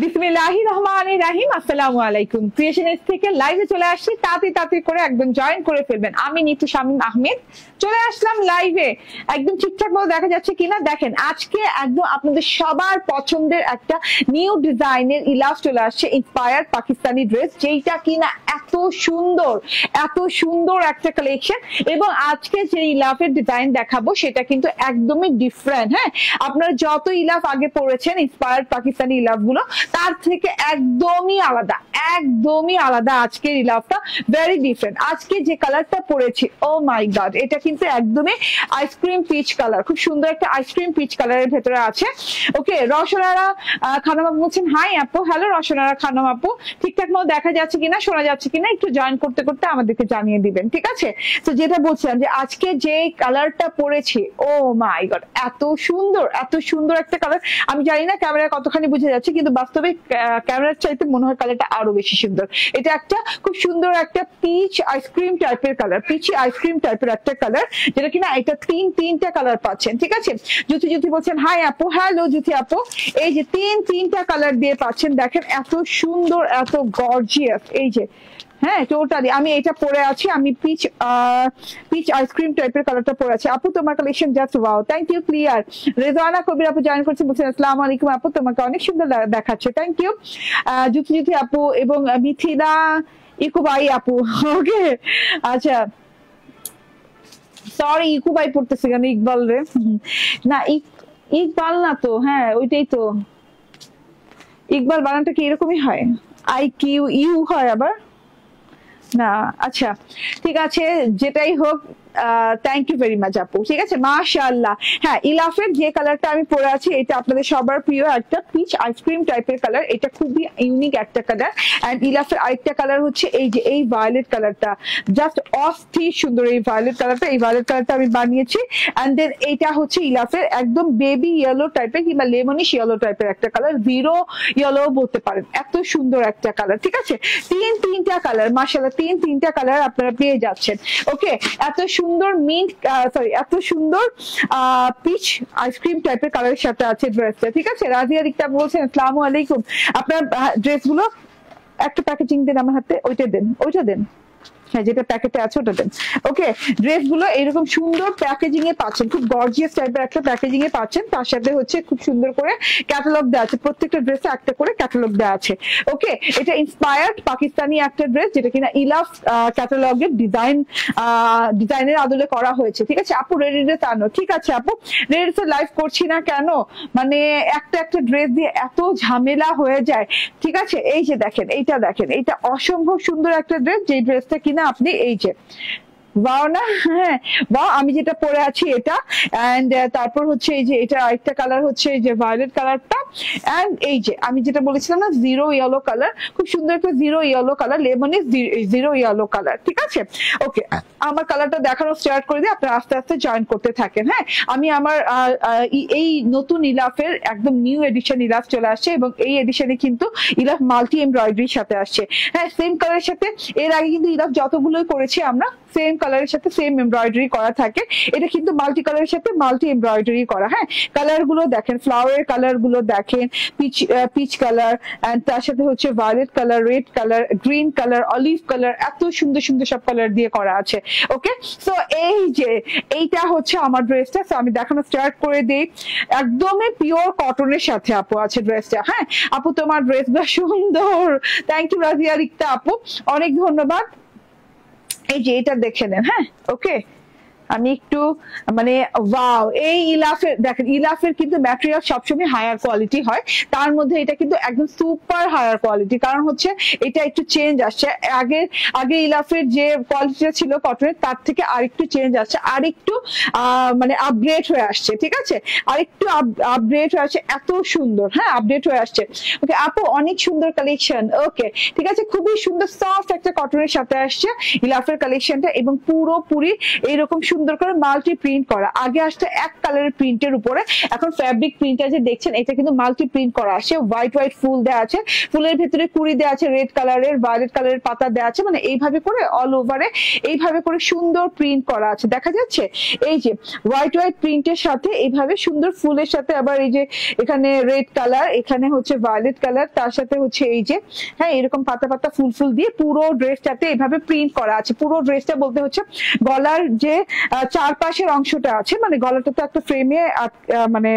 বিসমিল্লাহির রহমানির রহিম। আসসালামু আলাইকুম। ক্রিয়েশনস থেকে লাইভে চলে আসছি, তাড়াতাড়ি করে একদম জয়েন করে ফেলবেন। আমি নিতু শামীম আহমেদ চলে আসলাম লাইভে। একদম ঠিকঠাক ভাবে দেখা যাচ্ছে কিনা দেখেন। আজকে একদম আপনাদের সবার পছন্দের একটা নিউ ডিজাইনের ইলাফ চলে আসছে, ইন্সপায়ার্ড পাকিস্তানি ড্রেস, যেটা কিনা এত সুন্দর একটা কালেকশন। এবং আজকে যে ইলাফের ডিজাইন দেখাবো সেটা কিন্তু একদমই ডিফারেন্ট। হ্যাঁ, আপনারা যত ইলাফ আগে পড়েছেন ইন্সপায়ার্ড পাকিস্তানি ইলাফ গুলো, তার থেকে একদমই আলাদা আজকের ইলাফটা, ভেরি ডিফারেন্ট। আজকে যে কালারটা পরেছি, ও মাই গড, এটা কিন্তু একদমই আইসক্রিম পিচ কালার, খুব সুন্দর একটা আইসক্রিম পিচ কালারের ভেতরে আছে। ওকে, রসনারা খানম আপু বলছেন হাই আপু। হ্যালো রসনারা খানম আপু, ঠিকঠাক মতো দেখা যাচ্ছে কিনা, শোনা যাচ্ছে কিনা একটু জয়েন করতে করতে আমাদেরকে জানিয়ে দিবেন, ঠিক আছে? তো যেটা বলছিলাম যে আজকে যে কালারটা পরেছি, ও মাই গড, এত সুন্দর একটা কালার। আমি জানি না ক্যামেরা কতখানি বুঝে যাচ্ছে, কিন্তু বাস্তবে ক্যামেরার চাইতে মনে হয় কালারটা আরো বেশি সুন্দর। এটা একটা খুব সুন্দর একটা পিচ আইসক্রিম টাইপের কালার, পিচি আইসক্রিম টাইপের একটা কালার, যেটা কিনা এটা তিনটা কালার পাচ্ছেন, ঠিক আছে? জ্যোতি বলছেন হাই আপু। হ্যালো জ্যোতি আপু, এই যে তিনটা কালার দিয়ে পাচ্ছেন। দেখেন এত সুন্দর, এত গর্জিয়াস। এই যে হ্যাঁ, টোটালি আমি এটা পরে আছি, আমি পিচ আইসক্রিম টাইপের কালারটা পরে আছি। আপু তোমার collection just wow, thank you. ক্লিয়ার রেজওয়ানা কবির আপু জয়েন করছে, বলছেন আসসালামু আলাইকুম আপু, তোমাকে অনেক সুন্দর দেখাচ্ছে, থ্যাংক ইউ। জ্যোতি আপু এবং মিথিলা ইকুবাই আপু। ওকে, আচ্ছা, সরি ইকুবাই পড়তেছে কেন, ইকবাল রে না, ইকবাল না তো। হ্যাঁ ওইটাই তো, ইকবাল বানানটা কি এরকমই হয়? IQ হয় আবার না। আচ্ছা ঠিক আছে, যেটাই হোক, থ্যাংক ইউ ভেরি মাচ আপু, ঠিক আছে, মাশাআল্লাহ। হ্যাঁ, ইলাফের যে কালারটা আমি পরে আছি এটা আপনাদের সবার প্রিয় একটা পিচ আইসক্রিম টাইপের কালার। এটা খুবই ইউনিক একটা কালার। এন্ড ইলাফের আরেকটা কালার হচ্ছে এই যে এই ভায়োলেট কালারটা, জাস্ট অস্থির সুন্দর এই ভায়োলেট কালারটা। এই ভায়োলেট কালারটা আমি বানিয়েছি। এন্ড দেন এইটা হচ্ছে ইলাফের একদম বেবি ইয়েলো টাইপের কিংবা লেমনিশ ইয়েলো টাইপের একটা কালার, জিরো ইয়েলো বলতে পারেন। এত সুন্দর একটা কালার, ঠিক আছে? তিনটা কালার, মাশাআল্লাহ, তিনটা কালার আপনারা পেয়ে যাচ্ছেন। ওকে, এত সুন্দর মিন্ট এত সুন্দর পিচ আইসক্রিম টাইপের কালারের সাথে আছে ড্রেসটা, ঠিক আছে? রাজিয়া রিক্তা বলছেন আসসালামু আলাইকুম। আপনার ড্রেসগুলো একটা প্যাকেজিং দেন আমার হাতে, ওইটা দেন। হ্যাঁ, যেটা প্যাকেটে আছে ওটা দেন। ওকে, ড্রেসগুলো এরকম সুন্দর প্যাকেজিং এ পাচ্ছেন, খুব গর্জিয়াস টাইপের একটা প্যাকেজিং এ পাচ্ছেন। তার সাথে হচ্ছে খুব সুন্দর করে ক্যাটালগ দেওয়া আছে, প্রত্যেকটা ড্রেসে একটা করে ক্যাটালগ দেওয়া আছে। ওকে, এটা ইন্সপায়ার্ড পাকিস্তানি একটা ড্রেস, যেটা কিনা ইলাফ ক্যাটালগের ডিজাইনের আদলে করা হয়েছে, ঠিক আছে? আপু রেডি ড্রেস আনো, ঠিক আছে আপু, রেডি ড্রেস লাইভ করছি না কেন, মানে একটা ড্রেস দিয়ে এত ঝামেলা হয়ে যায়, ঠিক আছে? এই যে দেখেন, এইটা অসম্ভব সুন্দর একটা ড্রেস, যে ড্রেসটা কিনা আপনি এই যে বাও না, হ্যাঁ বাও, আমি যেটা পরে আছি এটা। এন্ড তারপর হচ্ছে এই যে এটা আরেকটা কালার হচ্ছে এই যে ভায়োলেট কালারটা। এন্ড এই যে আমি যেটা বলেছিলাম না, জিরো ইয়েলো কালার, খুব সুন্দর একটা zero yellow colour, lemonish zero yellow colour, ঠিক আছে? ওকে, আমার কালারটা দেখানো স্টার্ট করে দিয়ে আপনারা আস্তে আস্তে জয়েন করতে থাকেন। হ্যাঁ, আমি আমার এই নতুন ইলাফের একদম নিউ এডিশন ইলাফ চলে আসছে, এবং এই এডিশনে কিন্তু ইলাফ মাল্টি এমব্রয়ডারির সাথে আসছে। হ্যাঁ, সেম কালারের সাথে এর আগে কিন্তু ইলাফ যতগুলোই করেছি আমরা সেম কালারের সাথে সেম এমব্রয়ডারি করা থাকে। এটা কিন্তু মাল্টি কালারের সাথে মাল্টি এমব্রয়ডারি করা। হ্যাঁ, কালার গুলো দেখেন, ফ্লাওয়ারের কালার গুলো দেখেন, পিচ কালার, এন্ড তার সাথে হচ্ছে violet colour, red colour, green colour, olive colour, এত সুন্দর সব কালার দিয়ে করা আছে। ওকে, সো এই যে এইটা হচ্ছে আমার ড্রেসটা। আমি দেখানো স্টার্ট করে দিই। একদমই পিওর কটনের সাথে আপু আছে ড্রেসটা। হ্যাঁ আপু, তোমার ড্রেসগুলো সুন্দর, থ্যাংক ইউ রাজিয়া রিক্তা আপু, অনেক ধন্যবাদ। এই যে এটা দেখে নেন। হ্যাঁ, ওকে, আমি একটু মানে ওয়াও, এই ইলাফের দেখেন, ইলাফের কিন্তু ম্যাটেরিয়াল সবসময় হায়ার কোয়ালিটি হয়, তার মধ্যে এটা কিন্তু একদম সুপার হায়ার কোয়ালিটি। কারণ হচ্ছে এটা একটু চেঞ্জ আসছে, আগে ইলাফের যে কোয়ালিটিটা ছিল কটনের, তার থেকে আরেকটু চেঞ্জ আসছে, আরেকটু মানে আপগ্রেড হয়ে আসছে, ঠিক আছে? আরেকটু আপগ্রেড হয়ে আসছে, এত সুন্দর। হ্যাঁ, আপডেট হয়ে আসছে। ওকে আপু, অনেক সুন্দর কালেকশন। ওকে, ঠিক আছে, খুবই সুন্দর সফট একটা কটনের সাথে আসছে ইলাফের কালেকশনটা, এবং পুরোপুরি এইরকম সুন্দর করে মাল্টি প্রিন্ট করা। আগে আসছে এক কালারের প্রিন্টের উপরে, এখন ফ্যাব্রিক প্রিন্টটা যে দেখছেন এটা কিন্তু মাল্টি প্রিন্ট করা আসে। হোয়াইট হোয়াইট ফুল দেওয়া আছে, ফুলের ভেতরে কুড়ি দেওয়া আছে, রেড কালারের ভায়োলেট কালারের পাতা দেওয়া আছে, মানে এইভাবে করে অল ওভারে এইভাবে করে সুন্দর প্রিন্ট করা আছে, দেখা যাচ্ছে। এই যে হোয়াইট হোয়াইট প্রিন্টের সাথে এইভাবে সুন্দর ফুলের সাথে আবার এই যে এখানে রেড কালার, এখানে হচ্ছে ভায়োলেট কালার, তার সাথে হচ্ছে এই যে হ্যাঁ এরকম পাতা পাতা ফুল ফুল দিয়ে পুরো ড্রেসটাতে এইভাবে প্রিন্ট করা আছে। পুরো ড্রেসটা বলতে হচ্ছে গলার যে চারপাশের অংশটা আছে, মানে গলাটা তো একটা ফ্রেমে মানে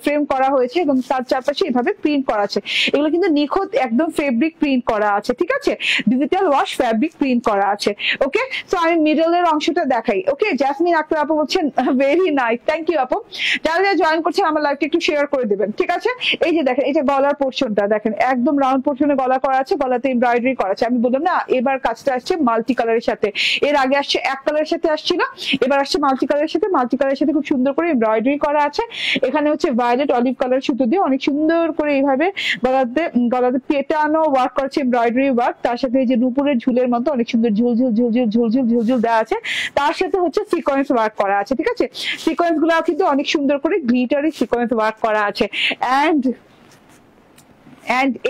ফ্রেম করা হয়েছে এবং তার চারপাশে এইভাবে প্রিন্ট করা আছে। এগুলো কিন্তু নিখুঁত একদম ফেব্রিক প্রিন্ট করা আছে, ঠিক আছে, ডিজিটাল ওয়াশ ফেব্রিক প্রিন্ট করা আছে। ওকে, সো আমি মিডলের অংশটা দেখাই। ওকে, জাসমিন আক্তার আপু বলছেন ভেরি নাইস, থ্যাংক ইউ আপু। যারা যারা জয়েন করছেন আমার লাইভটা একটু শেয়ার করে দেবেন, ঠিক আছে। এই যে দেখেন, এই যে গলার পোর্শনটা দেখেন, একদম রাউন্ড পোর্শনে গলা করা আছে, গলাতে এমব্রয়ডারি করা আছে। আমি বললাম না এবার কাজটা আসছে মাল্টি কালারের সাথে, এর আগে আসছে এক কালারের সাথে আসছিল, এবার আসছে মাল্টি কালারের সাথে। মাল্টি কালারের সাথে খুব সুন্দর করে এমব্রয়ডারি করা আছে। এখানে হচ্ছে ভায়োলেট অলিভ কালার সুতো দিয়ে অনেক সুন্দর করে এইভাবে গলাতে পেটানো ওয়ার্ক করছে, এমব্রয়ডারি ওয়ার্ক। তার সাথে এই যে নুপুরের ঝুলের মতো অনেক সুন্দর ঝুলঝুল ঝুলঝুল ঝুলঝুল ঝুলঝুল দেওয়া আছে। তার সাথে হচ্ছে সিকোয়েন্স ওয়ার্ক করা আছে, ঠিক আছে। সিকোয়েন্স গুলো কিন্তু অনেক সুন্দর করে গ্লিটারি সিকোয়েন্স ওয়ার্ক করা আছে। এন্ড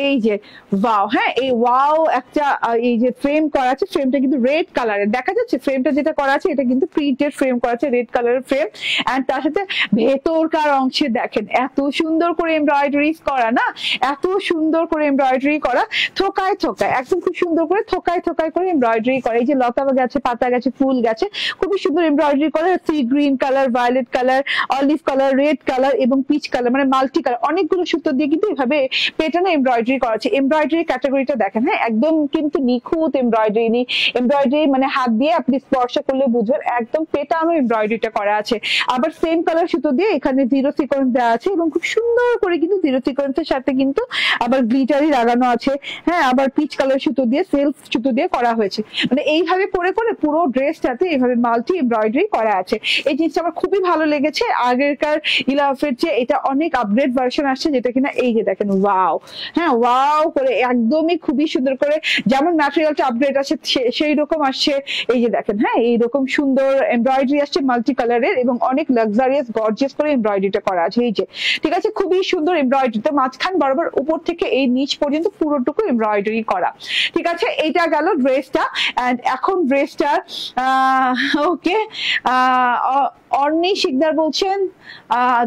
এই যে ওয়াও, হ্যাঁ এই ওয়াও একটা এই যে ফ্রেম করা আছে, ফ্রেমটা কিন্তু রেড কালারের, দেখা যাচ্ছে ফ্রেমটা যেটা করা আছে এটা কিন্তু প্রিন্টেড ফ্রেম করা আছে, রেড কালারের ফ্রেম। এন্ড তার সাথে ভেতরকার অংশে দেখেন এত সুন্দর করে এমব্রয়ডারি করা, না এত সুন্দর করে এমব্রয়ডারি করা, থোকায় থোকায় একদম খুব সুন্দর করে থোকায় থোকায় করে এমব্রয়ডারি করা। এই যে লতা গেছে, পাতা গেছে, ফুল গেছে, খুবই সুন্দর এমব্রয়ডারি করা। Sea green colour, violet colour, olive colour, red colour এবং পিচ কালার, মানে মাল্টি কালার অনেকগুলো সুতো দিয়ে কিন্তু এভাবে পেটানো এমব্রয়ডারি করা আছে। এমব্রয়ডারি ক্যাটাগরিটা দেখেন, হ্যাঁ একদম কিন্তু নিখুঁত এমব্রয়ডারি মানে হাত দিয়ে আপনি স্পর্শ করলে বুঝবেন একদম পেটানো এমব্রয়ডারিটা করা আছে। আবার সেম কালার সুতো দিয়ে এখানে জিরো সিকোয়েন্স দেওয়া আছে এবং খুব সুন্দর করে কিন্তু জিরো সিকোয়েন্সের সাথে কিন্তু আবার গ্লিটারি লাগানো আছে। হ্যাঁ, আবার পিচ কালার সুতো দিয়ে, সেলফ সুতো দিয়ে করা হয়েছে, মানে এইভাবে করে করে পুরো ড্রেসটাতে এইভাবে মাল্টি এমব্রয়ডারি করা আছে। এই জিনিসটা আমার খুবই ভালো লেগেছে। আগেরকার ইলাফের চেয়ে এটা অনেক আপগ্রেড ভার্সন আসছে, যেটা কিনা এই যে দেখেন ওয়াও, হ্যাঁ ওয়াও করে একদমই খুবই সুন্দর করে, যেমন ম্যাটেরিয়ালটা আপগ্রেড আছে সেই রকম আসছে। এই যে দেখেন, হ্যাঁ এইরকম সুন্দর এমব্রয়ডারি আসছে মাল্টি কালারের এবং অনেক লাক্সারিয়াস গর্জিয়াস করে এমব্রয়ডারিটা করা আছে। এই যে ঠিক আছে, খুবই সুন্দর এমব্রয়ডারিটা মাঝখান বরাবর উপর থেকে এই নিচ পর্যন্ত পুরোটুকু এমব্রয়ডারি করা, ঠিক আছে। এইটা গেল ড্রেসটা। এন্ড এখন ড্রেসটা ওকে, অর্নি শিকদার বলছেন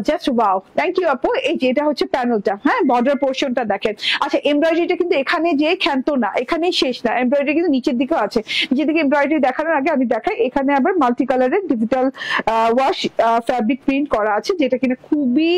জাস্ট ওয়াও, থ্যাংক ইউ আপু। এই যে এটা হচ্ছে প্যানেলটা, হ্যাঁ বর্ডার পোর্শনটা দেখেন। আচ্ছা, এমব্রয়ডারিটা কিন্তু এখানে যে ক্ষান্ত না, এখানেই শেষ না, এমব্রয়ডারি কিন্তু নিচের দিকেও আছে। নিচের দিকে এমব্রয়ডারি দেখানোর আগে আমি দেখাই, এখানে আবার মাল্টি কালারের ডিজিটাল ওয়াশ ফ্যাব্রিক প্রিন্ট করা আছে, যেটা কিনা খুবই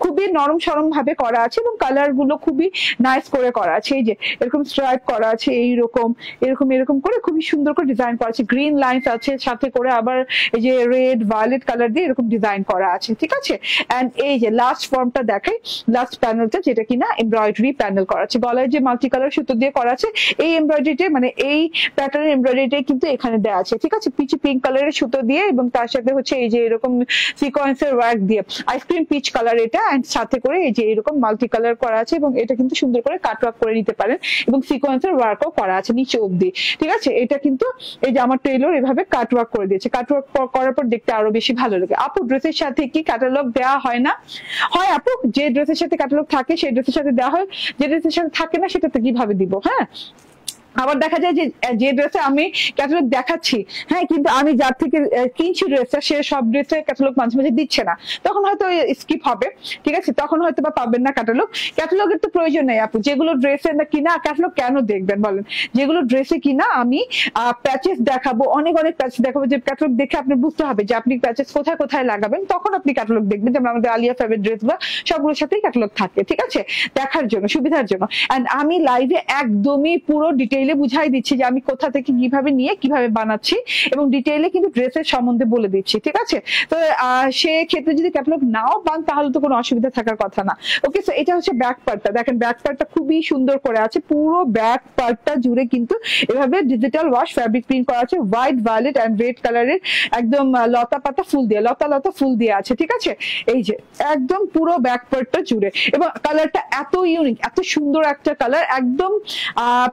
খুবই নরম সরম ভাবে করা আছে এবং কালার গুলো খুবই নাইস করে করা আছে। এই যে এরকম স্ট্রাইপ করা আছে, এইরকম এরকম এরকম করে খুবই সুন্দর করে ডিজাইন করা আছে, গ্রিন লাইন্স আছে সাথে করে, আবার এই যে রেড ভায়োলেট কালার দিয়ে এরকম ডিজাইন করা আছে, ঠিক আছে। এন্ড এই যে লাস্ট ফর্মটা দেখাই, লাস্ট প্যানেলটা যেটা কিনা এমব্রয়ডারি প্যানেল করা আছে, গলায় যে মাল্টি কালার সুতো দিয়ে করা আছে এই এমব্রয়ডারিটা, মানে এই প্যাটার্নের এমব্রয়ডারিটা কিন্তু এখানে দেওয়া আছে, ঠিক আছে, পিচ পিঙ্ক কালারের সুতো দিয়ে এবং তার সাথে হচ্ছে এই যে এরকম সিকোয়েন্সের ওয়ার্ক দিয়ে, আইসক্রিম পিচ কালার এটা, এন্ড সাথে করে এই যে এরকম মাল্টি কালার করা আছে এবং এটা কিন্তু সুন্দর করে কাট ওয়ার্ক করে নিতে পারেন এবং সিকোয়েন্সের ওয়ার্কও করা আছে নিচে অব্দি, ঠিক আছে। এটা কিন্তু এই যে আমার টেইলর এভাবে কাট ওয়ার্ক করে দিয়েছে, কাট ওয়ার্ক করার পর দেখতে আরো বেশি ভালো লাগে। আপু ড্রেসের সাথে কি ক্যাটালগ দেওয়া হয় না? হয় আপু, যে ড্রেসের সাথে ক্যাটালগ থাকে সেই ড্রেসের সাথে দেওয়া হয়, যে ড্রেসের সাথে থাকে না সেটাতে কিভাবে দিব? হ্যাঁ, আবার দেখা যায় যে ড্রেসে আমি ক্যাটালগ দেখাচ্ছি, হ্যাঁ কিন্তু আমি যার থেকে কিনছি ড্রেসটা সে সব ড্রেসে ক্যাটালগ মাঝে মাঝে দিচ্ছে না, তখন হয়তো স্কিপ হবে, ঠিক আছে, তখন হয়তো বা পাবেন না ক্যাটালগ। ক্যাটালগের তো প্রয়োজন নেই আপু, যেগুলো ড্রেসে না কিনা ক্যাটালগ কেন দেখবেন বলেন? যেগুলো ড্রেসে কিনা আমি প্যাচেস দেখাবো, অনেক অনেক প্যাচেস দেখাবো, যে ক্যাটালগ দেখে আপনি বুঝতে হবে যে আপনি প্যাচেস কোথায় কোথায় লাগাবেন, তখন আপনি ক্যাটালগ দেখবেন। যেমন আমাদের আলিয়া ফ্যাবের ড্রেস বা সবগুলোর সাথেই ক্যাটালগ থাকে, ঠিক আছে, দেখার জন্য, সুবিধার জন্য। এন্ড আমি লাইভে একদমই পুরো ডিটেইলে বুঝাই দিচ্ছি যে আমি কোথা থেকে কিভাবে নিয়ে কিভাবে বানাচ্ছি এবং ডিটেইলে কিন্তু ড্রেসের সম্বন্ধে বলে দিচ্ছি, ঠিক আছে। তো সে ক্ষেত্রে যদি ক্যাটালগ নাও পান তাহলে তো কোনো অসুবিধা থাকার কথা না। ওকে, সো এটা হচ্ছে ব্যাক পার্টটা, দেখেন ব্যাক পার্টটা খুবই সুন্দর করে আছে, পুরো ব্যাক পার্টটা জুড়ে কিন্তু এভাবে ডিজিটাল ওয়াশ ফ্যাব্রিক প্রিন্ট করা আছে, হোয়াইট ভায়োলেট এন্ড রেড কালারের একদম লতা পাতা ফুল দিয়ে, লতা লতা ফুল দিয়ে আছে, ঠিক আছে। এই যে একদম পুরো ব্যাক পার্টটা জুড়ে, এবং কালারটা এত ইউনিক, এত সুন্দর একটা কালার, একদম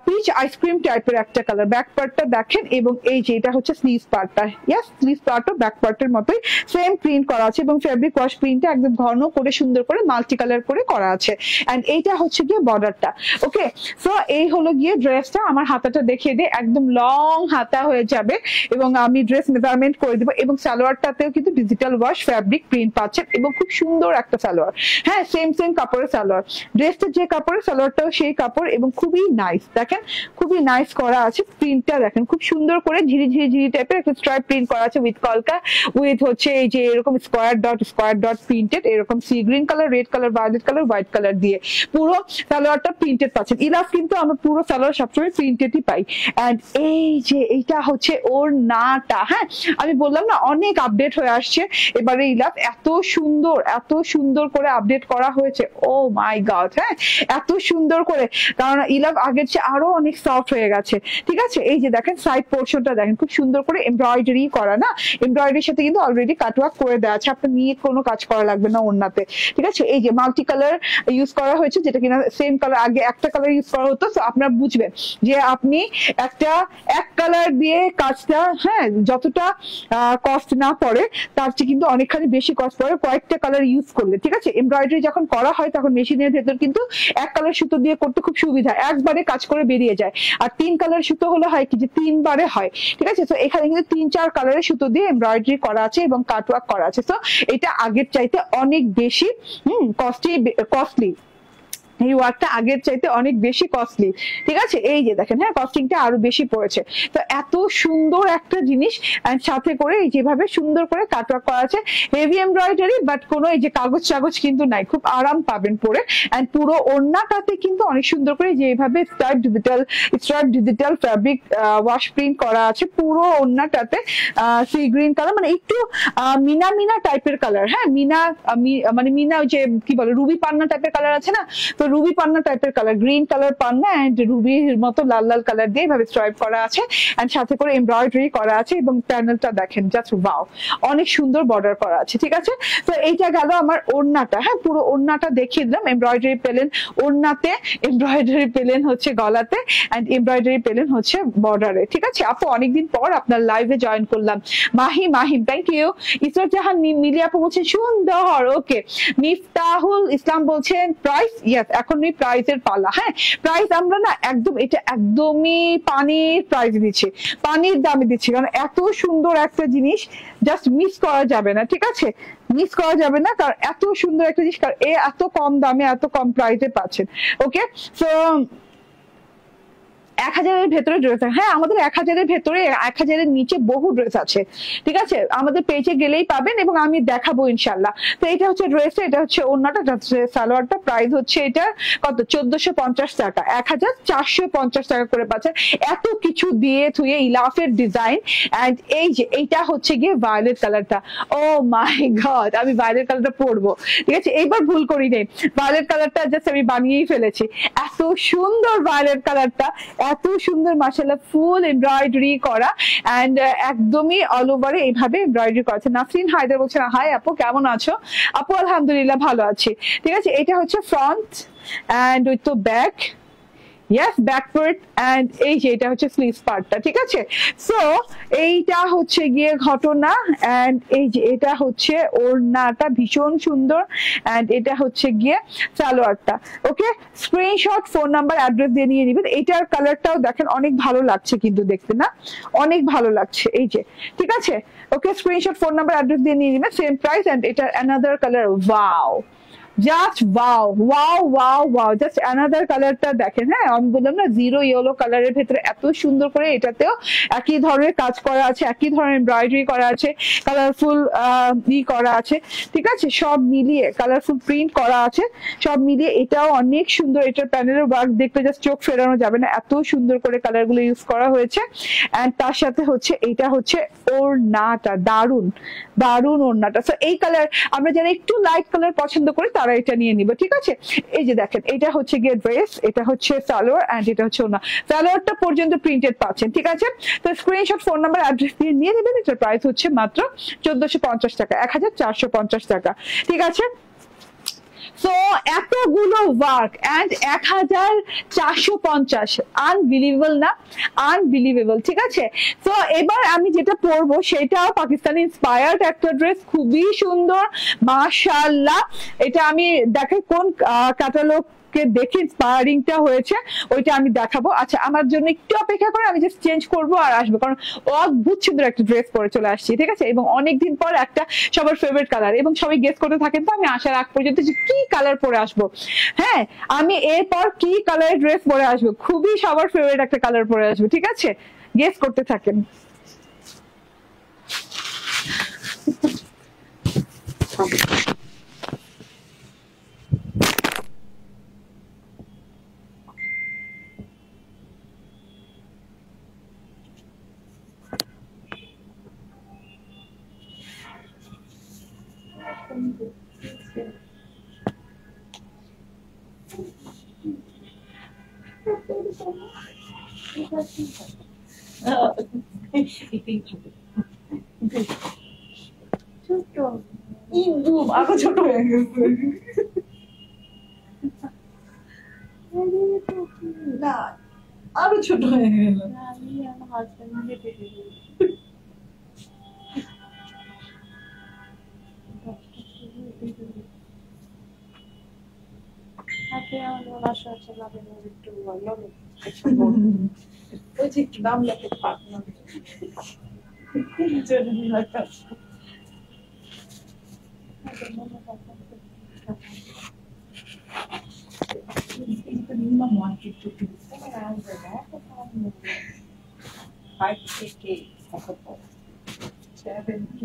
পিচ আইসক্রিম ক্রিম টাইপের একটা কালার। ব্যাক পার্টটা দেখেন, এবং এই যে এটা হচ্ছে স্লিভ পার্টটা। ইয়েস, স্লিভ পার্টও ব্যাক পার্টের মতোই সেম প্রিন্ট করা আছে, এবং ফেব্রিক ওয়াশ প্রিন্টটা একদম ঘন করে সুন্দর করে মাল্টি কালার করে করা আছে। এন্ড এইটা হচ্ছে গিয়ে বর্ডারটা। ওকে, সো এই হলো গিয়ে ড্রেসটা। আমার হাতাটা দেখিয়ে দিই, একদম লং হাতা হয়ে যাবে, এবং আমি ড্রেস মেজারমেন্ট করে দেবো। এবং সালোয়ারটাতেও কিন্তু ডিজিটাল ওয়াশ ফেব্রিক প্রিন্ট পাচ্ছেন, এবং খুব সুন্দর একটা সালোয়ার। হ্যাঁ, সেম কাপড়ের সালোয়ার। ড্রেসটা যে কাপড়ের, সালোয়ারটাও সেই কাপড়, এবং খুবই নাইস। দেখেন খুবই নাইস করা আছে। প্রিন্টটা দেখেন খুব সুন্দর করে ঝিরি ঝিরি ঝিরি টাইপের একটা স্ট্রাইপ প্রিন্ট করা আছে উইথ কলকা, উইথ হচ্ছে এই যে এরকম স্কোয়ার ডট প্রিন্টেড, এরকম sea green colour, red colour, violet colour, white colour দিয়ে পুরো সালোয়ারটা প্রিন্টেড পাচ্ছেন। ইলাফ কিন্তু আমরা পুরো সালোয়ার সবসময় প্রিন্টেডই পাই। এন্ড এই যে এইটা হচ্ছে ওর নাটা। হ্যাঁ, আমি বললাম না অনেক আপডেট হয়ে আসছে এবারে ইলাফ, এত সুন্দর করে আপডেট করা হয়েছে। ও মাই গড, হ্যাঁ এত সুন্দর করে, কারণ ইলাভ আগের চেয়ে আরো অনেক সফট হয়ে গেছে। ঠিক আছে, এই যে দেখেন সাইড পোর্শনটা দেখেন খুব সুন্দর করে এমব্রয়ডারি করা, না এমব্রয়ডারির সাথে কিন্তু অলরেডি কাটওয়ার্ক করে দেওয়া আছে, আপনার নিয়ে কোনো কাজ করা লাগবে না ওড়নাতে। ঠিক আছে, এই যে মাল্টি কালার ইউজ করা হয়েছে, যেটা কিনা সেম কালার, আগে একটা কালার ইউজ করা হতো। তো আপনারা বুঝবেন যে আপনি এক কালার দিয়ে কাজটা, হ্যাঁ যতটা কস্ট না পড়ে তার চেয়ে কিন্তু অনেকখানি বেশি কস্ট পড়ে কয়েকটা কালার ইউজ করলে। ঠিক আছে, এমব্রয়ডারি যখন করা হয় তখন মেশিনের ভেতর কিন্তু এক কালার সুতো দিয়ে করতে খুব সুবিধা, একবারে কাজ করে বেরিয়ে যায়। আর 3 কালার সুতো হলো হয় কি যে 3 বারে হয়। ঠিক আছে, তো এখানে কিন্তু 3-4 কালারের সুতো দিয়ে এমব্রয়ডারি করা আছে এবং কাটওয়ার্ক করা আছে। তো এটা আগের চাইতে অনেক বেশি কস্টলি, এই ওয়ার্কটা আগের চাইতে অনেক বেশি কস্টলি। ঠিক আছে, এই যে দেখেন, হ্যাঁ কস্টিংটা আরো বেশি পড়েছে। তো এত সুন্দর একটা জিনিস, এন্ড সাথে করে এই যেভাবে সুন্দর করে কাটওয়ার্ক করা আছে, হেভি এমব্রয়ডারি, বাট কোনো এই যে কাগজ কিন্তু নাই, খুব আরাম পাবেন পরে। এন্ড পুরো ওড়নাটাতে কিন্তু অনেক সুন্দর করে যেভাবে stripe digital fabric wash print করা আছে পুরো ওড়নাটাতে, সি গ্রিন কালার, মানে একটু মিনা টাইপের কালার। হ্যাঁ, মানে মিনা ওই যে কি বলে রুবি পান্না টাইপের কালার আছে না, তো রুবি পান্না টাইপের কালার, গ্রিন কালার পান্না এন্ড রুবির মতো লাল কালার দিয়ে এভাবে স্ট্রাইপ করা আছে, এন্ড সাথে করে এমব্রয়ডারি করা আছে, এবং প্যানেলটা দেখেন জাস্ট ওয়াও, অনেক সুন্দর বর্ডার করা আছে। ঠিক আছে, তো এইটা গেল আমার ওড়নাটা। হ্যাঁ, পুরো ওড়নাটা দেখিয়ে দিলাম। এমব্রয়ডারি পেলেন ওড়নাতে, এমব্রয়ডারি পেলেন হচ্ছে গলাতে, এন্ড এমব্রয়ডারি পেলেন হচ্ছে বর্ডারে। ঠিক আছে আপু, অনেকদিন পর আপনার লাইভে জয়েন করলাম। Mahim thank you. ইসরাত জাহান মিলি আপু বলছেন সুন্দর। ওকে, মিফতাহুল ইসলাম বলছেন প্রাইস, ইয়েস এখনই প্রাইসের পালা। হ্যাঁ, প্রাইস আমরা না এটা একদমই পানির প্রাইস দিচ্ছি, পানির দামে দিচ্ছি, কারণ এত সুন্দর একটা জিনিস জাস্ট মিস করা যাবে না। ঠিক আছে, মিস করা যাবে না, কারণ এত সুন্দর একটা জিনিস, কারণ এত কম দামে এত কম প্রাইসে পাচ্ছেন। ওকে, সো 1000-এর ভেতরে ড্রেস। হ্যাঁ, আমাদের 1000-এর ভেতরে, 1000-এর নিচে বহু ড্রেস আছে। ঠিক আছে, আমাদের পেজে গেলেই পাবেন, এবং আমি দেখাবো ইনশাল্লাহ। তো এটা হচ্ছে ড্রেসটা, এটা হচ্ছে ওড়নাটা, সালোয়ারটা। প্রাইস হচ্ছে এটা কত, 1450 টাকা, 1450 টাকা করে পাচ্ছেন। এত কিছু দিয়ে থুয়ে ইলাফের ডিজাইন। এন্ড এই যে এইটা হচ্ছে গিয়ে ভায়োলেট কালারটা। ও মাই গড, আমি ভায়োলেট কালারটা পরবো। ঠিক আছে, এইবার ভুল করি নেই, ভায়োলেট কালারটা জাস্ট আমি বানিয়েই ফেলেছি। এত সুন্দর ভায়োলেট কালারটা, এত সুন্দর মাশাআল্লাহ, ফুল এমব্রয়ডারি করা, এন্ড একদমই অল ওভারে এইভাবে এমব্রয়ডারি করা আছে। নাসরিন হায়দার বলছেন হাই আপু, কেমন আছো? আপু আলহামদুলিল্লাহ ভালো আছি। ঠিক আছে, এটা হচ্ছে ফ্রন্ট এন্ড উইথ তো ব্যাক, ইয়েস ব্যাকওয়ার্ড, এন্ড এই যে এটা হচ্ছে স্লিভ পার্টটা। ঠিক আছে, সো এইটা হচ্ছে গিয়ে ঘটনা, এন্ড এই যে এটা হচ্ছে ওড়নাটা ভীষণ সুন্দর, এন্ড এটা হচ্ছে গিয়ে সালোয়ারটা। ওকে, স্ক্রিনশট, ফোন নাম্বার, অ্যাড্রেস দিয়ে নিয়ে নেবেন। এটার কালারটাও দেখেন অনেক ভালো লাগছে কিন্তু দেখতে, না অনেক ভালো লাগছে এই যে। ঠিক আছে, ওকে, স্ক্রিনশট, ফোন নাম্বার, অ্যাড্রেস দিয়ে নিয়ে নেবেন। সেম প্রাইস, এন্ড এটা another colour. Wow, just wow, just another কালারটা দেখেন। হ্যাঁ, আমি বললাম না জিরো ইয়েলো কালারের ভেতরে এত সুন্দর করে এটাতেও একই ধরনের কাজ করা আছে, একই ধরনের এমব্রয়ডারি করা আছে, কালারফুল করা আছে। ঠিক আছে, সব মিলিয়ে কালারফুল প্রিন্ট করা আছে, সব মিলিয়ে এটাও অনেক সুন্দর। এটার প্যানেলের ওয়ার্ক দেখলে জাস্ট চোখ ফেরানো যাবে না, এত সুন্দর করে কালারগুলো ইউজ করা হয়েছে। এন্ড তার সাথে হচ্ছে এইটা হচ্ছে ওড়নাটা, দারুন ওড়নাটা। তো এই কালার আমরা যারা একটু লাইট কালার পছন্দ করি তারা এটা নিয়ে নিবে। ঠিক আছে, এই যে দেখেন, এটা হচ্ছে গিয়ে ড্রেস, এটা হচ্ছে সালোয়ার, এন্ড এটা হচ্ছে ওড়না। সালোয়ারটা পর্যন্ত প্রিন্টেড পাচ্ছেন। ঠিক আছে, তো স্ক্রিনশট, ফোন নাম্বার, অ্যাড্রেস দিয়ে নিয়ে নেবেন। এটার প্রাইস হচ্ছে মাত্র 1450 টাকা, 1450 টাকা। ঠিক আছে, সো এতগুলো ওয়ার্ক অ্যান্ড 1450, আনবিলিভেবল না? আনবিলিভেবল, ঠিক আছে। তো এবার আমি যেটা পরবো সেটাও পাকিস্তানি ইন্সপায়ার্ড একটা ড্রেস, খুবই সুন্দর মাশাআল্লাহ। এটা আমি দেখাই কোন ক্যাটালগ দেখে ইন্সপায়ারিংটা হয়েছে, ওইটা আমি দেখাবো। আচ্ছা, আমার জন্য একটু অপেক্ষা করে, আমি জাস্ট চেঞ্জ করবো আর আসবো, কারণ অদ্ভুত সুন্দর একটা ড্রেস পরে চলে আসছি, ঠিক আছে। এবং অনেকদিন পর একটা সবার ফেভারিট কালার, এবং সবাই গেস করতে থাকেন তো আমি আসার আগ পর্যন্ত যে কি কালার পরে আসবো। হ্যাঁ, আমি এরপর কি কালারের ড্রেস পরে আসবো, খুবই সবার ফেভারিট একটা কালার পরে আসবো, ঠিক আছে। গেস করতে থাকেন। আরো ছোট হয়ে গেছে না, আরো ছোট হয়ে গেল। একটু দাম লাগে minimum 150 5K possible 7K.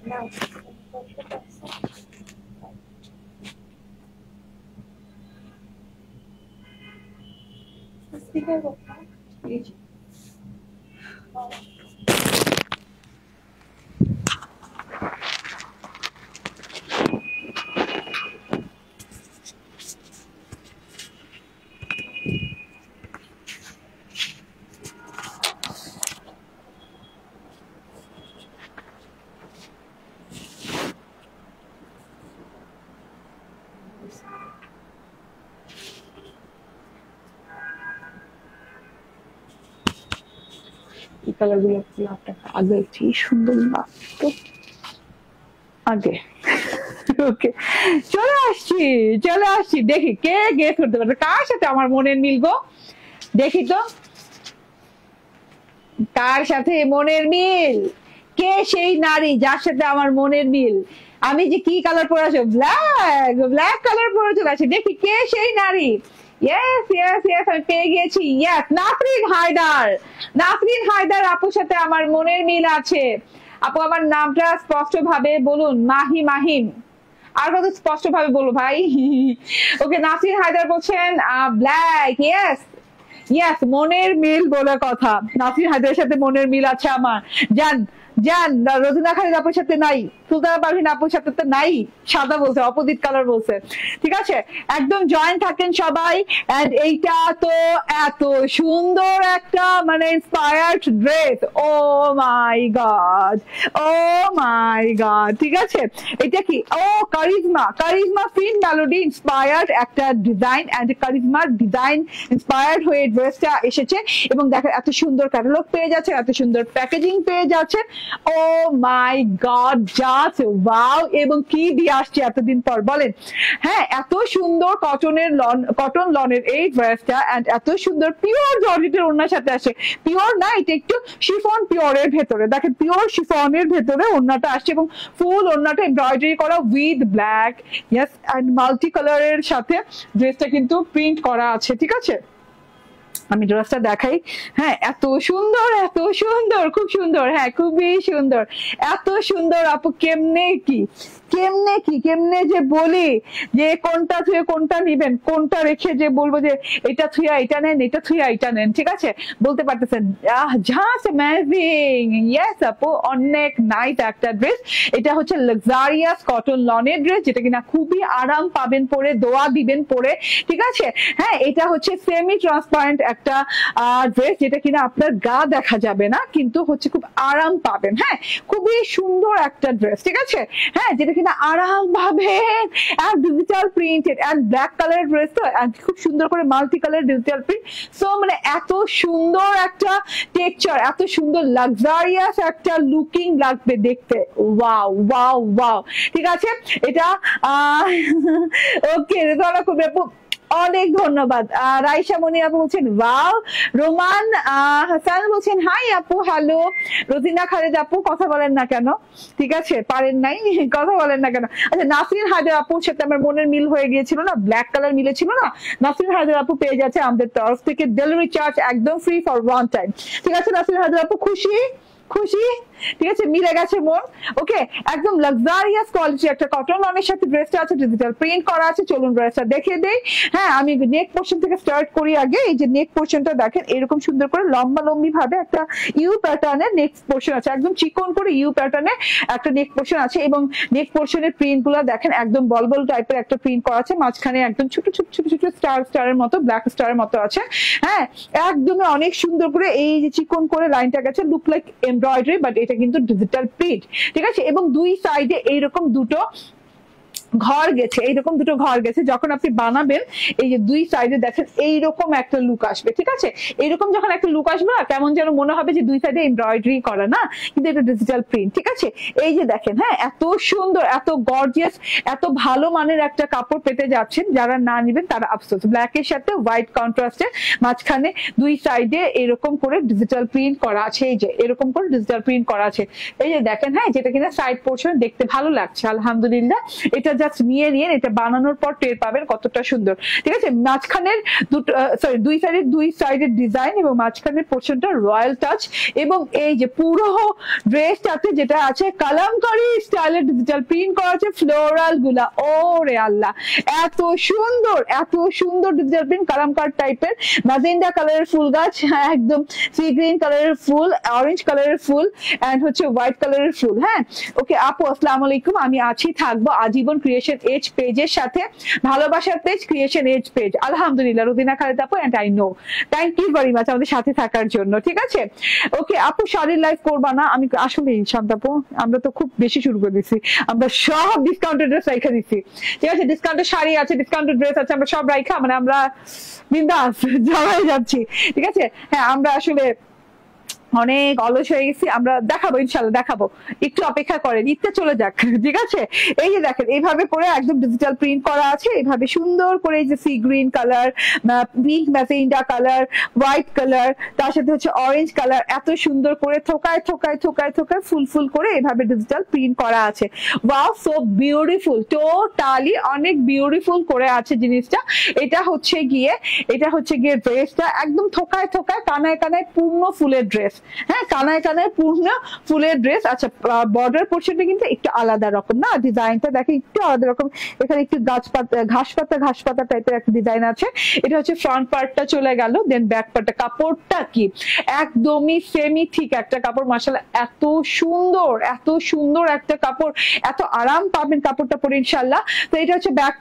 Now, speaker of page. Colour গুলো আগে কি সুন্দর লাগতো আগে। ওকে, চলে আসছি দেখি কে গেস করতে পারবে কার সাথে আমার মনের মিল গো। দেখি তো কার সাথে মনের মিল, কে সেই নারী যার সাথে আমার মনের মিল। আমি যে কি কালার পরে আছো, ব্ল্যাক কালার পরে চলে আসি। দেখি কে সেই নারী। ইয়েস আমি পেয়ে গিয়েছি। ইয়েস, নাসরিন হায়দার আপুর সাথে আমার মনের মিল আছে। আপু আমার নামটা স্পষ্ট ভাবে বলুন। মাহিম, আর কত স্পষ্ট ভাবে বলো ভাই। ওকে, নাসরিন হায়দার বলছেন ব্ল্যাক। ইয়েস মনের মিল বলে কথা। নাসরিন হায়দারের সাথে মনের মিল আছে আমার। জান রোজিনা খালিদ আপুর সাথে নাই, সুলতানা পারভিন আপুর সাথে তো নাই, সাদা বলছে, অপোজিট কালার বলছে। ঠিক আছে, একদম জয়েন থাকেন সবাই। এন্ড এইটা তো এত সুন্দর একটা মানে ইন্সপায়ার্ড ড্রেস, ও মাই গড। ঠিক আছে, এটা কি? ও কারিজমা ফিন মেলোডি ইন্সপায়ার্ড একটা ডিজাইন, এন্ড কারিজমার ডিজাইন ইন্সপায়ার্ড হয়ে ড্রেসটা এসেছে। এবং দেখো এত সুন্দর ক্যাটালগ পেয়ে যাচ্ছে, এত সুন্দর প্যাকেজিং পেয়ে যাচ্ছে। ও মাই গড, জাস্ট ওয়াও। এবং কি দিয়ে আসছে এতদিন পর বলেন। হ্যাঁ, এত সুন্দর কটন লনের এই ড্রেসটা, এন্ড এত সুন্দর পিওর জর্জেটের ওড়নার সাথে আসে। পিওর না, এটা একটু শিফন পিওরের ভেতরে, দেখেন পিওর শিফনের ভেতরে ওড়নাটা আসছে, এবং ফুল ওড়নাটা এমব্রয়ডারি করা with black, yes, and multi কালারের সাথে ড্রেসটা কিন্তু প্রিন্ট করা আছে। ঠিক আছে, আমি ড্রেসটা দেখাই। হ্যাঁ, এত সুন্দর, এত সুন্দর, খুব সুন্দর, হ্যাঁ খুবই সুন্দর, এত সুন্দর আপু। কেমনে কি কেমনে যে বলি যে কোনটা থুয়ে কোনটা নিবেন, কোনটা রেখে যে বলবো যে এটা থুয়া এটা নেন, এটা থুয়া এটা নেন, ঠিক আছে, বলতে পারতেছেন। Just amazing. ইয়েস আপু, অনেক নাইস একটা ড্রেস। এটা হচ্ছে লাক্সারিয়াস কটন লনের ড্রেস, যেটা কিনা খুবই আরাম পাবেন পরে, দোয়া দিবেন পরে, ঠিক আছে। হ্যাঁ, এটা হচ্ছে সেমি ট্রান্সপারেন্ট একটা ড্রেস, যেটা কিনা আপনার গা দেখা যাবে না, কিন্তু হচ্ছে খুব আরাম পাবেন। হ্যাঁ, খুবই সুন্দর একটা ড্রেস, ঠিক আছে। হ্যাঁ, যেটা কিনা আরাম পাবেন, আর digital printed and black colour dress, তো খুব সুন্দর করে multi colour digital print. So মানে এত সুন্দর একটা টেক্সচার, এত সুন্দর লাক্সারিয়াস একটা লুকিং লাগবে দেখতে। ওয়াও ওয়াও ওয়াও, ঠিক আছে। এটা ওকে, অনেক ধন্যবাদ। রাইসা মনি আপু বলছেন ওয়াও। রোমান হাসান বলছেন হাই আপু, হ্যালো। রোজিনা খালেদ আপু কথা বলেন না কেন, ঠিক আছে, পারেন নাই, কথা বলেন না কেন। আচ্ছা, নাসরিন হায়দার আপুর সাথে আমার মনের মিল হয়ে গিয়েছিল না, ব্ল্যাক কালার মিলেছিল না। নাসরিন হায়দার আপু পেয়ে যাচ্ছে আমাদের তরফ থেকে ডেলিভারি চার্জ একদম ফ্রি ফর ওয়ান টাইম, ঠিক আছে। নাসরিন হায়দার আপু খুশি, ঠিক আছে, মিলে গেছে মন। ওকে, একদম লাক্সারিয়াস কোয়ালিটি একটা কটন লনের সাথে ড্রেসটা আছে, ডিজিটাল প্রিন্ট করা আছে। চলুন ড্রেসটা দেখে দেই। হ্যাঁ, আমি নেক পোর্শন থেকে স্টার্ট করি আগে। এই যে নেক পোর্শনটা দেখেন, এরকম সুন্দর করে লম্বা লম্বি ভাবে একটা ইউ প্যাটার্নের নেক পোর্শন আছে, একদম চিকন করে ইউ প্যাটার্নের একটা নেক পোর্শন আছে, এবং নেক পোর্শনের প্রিন্ট গুলা দেখেন একদম বল বল টাইপের একটা প্রিন্ট করা আছে, মাঝখানে একদম ছোট ছোট ছোট ছোট স্টারের মতো, ব্ল্যাক স্টারের মতো আছে। হ্যাঁ, একদম অনেক সুন্দর করে এই যে চিকন করে লাইনটা গেছে, লুক লাইক এমব্রয়ডারি, বাট এটা কিন্তু ডিজিটাল প্রিন্ট, ঠিক আছে। এবং দুই সাইডে এইরকম দুটো ঘর গেছে, এইরকম দুটো ঘর গেছে। যখন আপনি বানাবেন, এই যে দুই সাইডে দেখেন এইরকম একটা লুক আসবে, ঠিক আছে। এইরকম যখন একটা লুক আসবে না, কেমন যেন মনে হবে যে দুই সাইডে এমব্রয়ডারি করা, না, কিন্তু এটা ডিজিটাল প্রিন্ট, ঠিক আছে। এই যে দেখেন, হ্যাঁ, এত সুন্দর, এত গর্জিয়াস, এত ভালো মানের একটা কাপড় পেতে যাচ্ছেন। যারা না নিবেন তারা আফসোস। ব্ল্যাক এর সাথে হোয়াইট কন্ট্রাস্টে, মাঝখানে দুই সাইডে এরকম করে ডিজিটাল প্রিন্ট করা আছে, এই যে এরকম করে ডিজিটাল প্রিন্ট করা আছে। এই যে দেখেন, হ্যাঁ, যেটা কিনা সাইড পোর্শন দেখতে ভালো লাগছে, আলহামদুলিল্লাহ। এটা জাস্ট নিয়ে এটা বানানোর পর টের পাবেন কতটা সুন্দর, ঠিক আছে। মাঝখানের দুটো দুই সাইডের ডিজাইন এবং মাঝখানের পোর্শনটা রয়্যাল টাচ, এবং এই যে পুরো ড্রেসটাতে যেটা আছে কালামকারী স্টাইলের ডিজিটাল প্রিন্ট করা আছে, ফ্লোরাল গুলা, ও রে আল্লাহ, এত সুন্দর ডিজিটাল প্রিন্ট, কালামকার টাইপের, ম্যাজেন্ডা কালারের ফুল গাছ, একদম সি গ্রিন কালারের ফুল, অরেঞ্জ কালারের ফুল, এন্ড হচ্ছে হোয়াইট কালারের ফুল। হ্যাঁ, ওকে আপু, আসসালামু আলাইকুম। আমি আছি, থাকবো আজীবন ক্রিয়েশন এজ পেজের সাথে, ভালোবাসার পেজ ক্রিয়েশন এজ পেজ। আলহামদুলিল্লাহ, রুদিনা খালেদ আপু, and I know, thank you very much আমাদের সাথে থাকার জন্য, ঠিক আছে। ওকে আপু, শাড়ির লাইভ করবা না? আমি আসলে শান্তাপু, আমরা তো খুব বেশি শুরু করে দিচ্ছি, আমরা সব ডিসকাউন্টেড ড্রেস রাইখা দিচ্ছি, ঠিক আছে। ডিসকাউন্টেড শাড়ি আছে, ডিসকাউন্টেড ড্রেস আছে, আমরা সব রাইখা, মানে আমরা বিন্দাস জমায় যাচ্ছি, ঠিক আছে। হ্যাঁ, আমরা আসলে অনেক অলস হয়ে গেছি, আমরা দেখাবো, ইনশাল্লাহ দেখাবো, একটু অপেক্ষা করেন, ঈদটা চলে যাক, ঠিক আছে। এই যে দেখেন, এইভাবে করে একদম ডিজিটাল প্রিন্ট করা আছে, এইভাবে সুন্দর করে, এই যে C green colour, pink magenta colour, white colour, তার সাথে হচ্ছে অরেঞ্জ কালার, এত সুন্দর করে থোকায় থোকায় থোকায় থোকায় ফুল ফুল করে এইভাবে ডিজিটাল প্রিন্ট করা আছে। ওয়াও, সো বিউটিফুল, টোটালি অনেক বিউটিফুল করে আছে জিনিসটা। এটা হচ্ছে গিয়ে ড্রেসটা একদম থোকায় থোকায়, কানায় কানায় পূর্ণ ফুলের ড্রেস। হ্যাঁ, কানায় কানায় পূর্ণ ফুলের ড্রেস। আচ্ছা, বর্ডার পোর্শনটা কিন্তু একটু আলাদা রকম, না, ডিজাইনটা দেখেন একটু আলাদা রকম। এখানে একটু ঘাস পাতা টাইপের একটা ডিজাইন আছে। এটা হচ্ছে ফ্রন্ট পার্টটা চলে গেল, দেন ব্যাক পার্টটা। কাপড়টা কি একদমই সেমি ঠিক একটা কাপড়, মাশাআল্লাহ, এত সুন্দর একটা কাপড়, এত আরাম পাবেন কাপড়টা পরে, ইনশাআল্লাহ। তো এটা হচ্ছে ব্যাক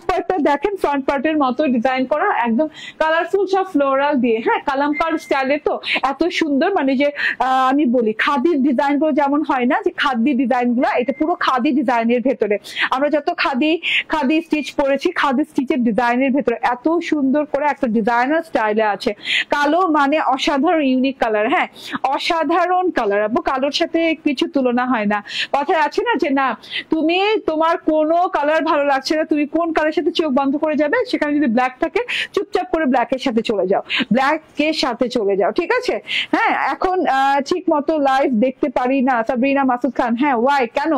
পার্টটা দেখেন ফ্রন্ট পার্টের মতো ডিজাইন করা, একদম কালারফুল সব ফ্লোরাল দিয়ে। হ্যাঁ, কালামকার স্টাইলে, তো এত সুন্দর, মানে যে আমি বলি খাদির ডিজাইন গুলো যেমন হয় না, যে খাদি ডিজাইন গুলো, এটা পুরো খাদি ডিজাইনের ভেতরে। আমরা যত খাদি স্টিচ পরেছি, খাদি স্টিচের ডিজাইনের ভেতরে এত সুন্দর করে একটা ডিজাইনার স্টাইলে আছে। কালো মানে অসাধারণ ইউনিক কালার, হ্যাঁ, অসাধারণ কালার আপু, কালোর সাথে কিছু তুলনা হয় না। কথায় আছে না যে না, তুমি তোমার কোনো কালার ভালো লাগছে না, তুমি কোন কালারের সাথে চোখ বন্ধ করে যাবে, সেখানে যদি ব্ল্যাক থাকে চুপচাপ করে ব্ল্যাকের সাথে চলে যাও, ঠিক আছে। হ্যাঁ, এখন ঠিক মতো লাইভ দেখতে পারি না সাবরিনা মাসুদ খান। হ্যাঁ ওয়াই, কেন?